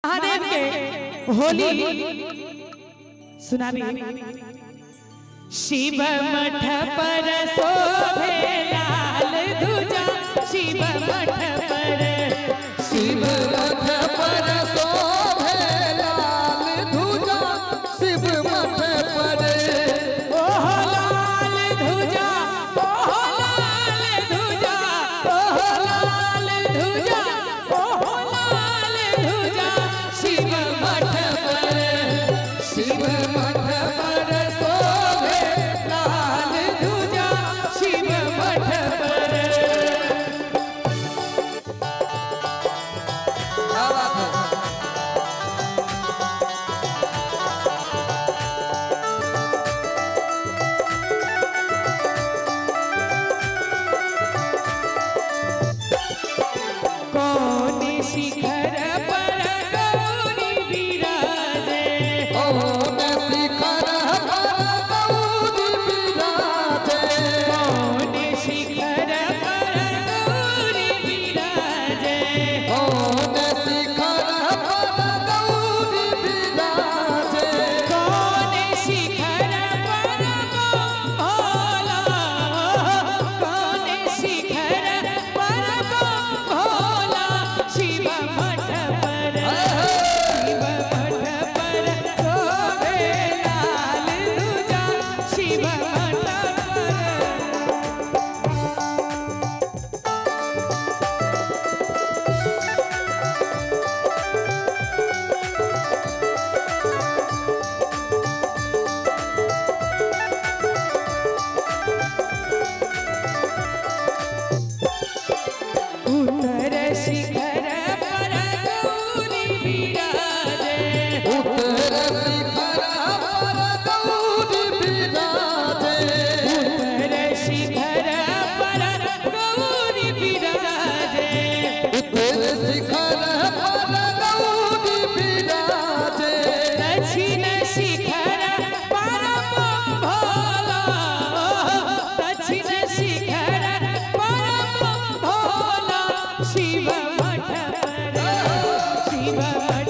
महादेव के होली सुनाबी। शिव मठ पर शोभे लाल ध्वजा, शिव मठ पर, शिव मठ पर शोभे लाल ध्वजा, शिव मठ पर ओह लाल ध्वजा, ओह लाल ध्वजा, ओह लाल ध्वजा, ओह लाल ध्वजा, शिव मठ पर, शिव मठ पर शोभे लाल ध्वजा, शिव मठ पर। क्या बात है। कौन शिखर पर गौरी विराजे, कौन शिखर पर गौरी विराजे, कौन शिखर पर गौरी विराजे, कौन शिखर पर गौरी विराजे, कौन शिखर पर भोला, कौन शिखर पर भोला, शिव मठ पर, शिव मठ पर शोभे लाल ध्वजा, शिव मठ पर। उत्तर शिखर पर गौरी विराजे, उत्तर शिखर पर गौरी विराजे, उत्तर शिखर पर गौरी विराजे, उत्तर शिखर पर गौरी विराजे, दक्षिण शिखर पर भोला, दक्षिण शिखर पर भोला, शिव मठ पर, शिव मठ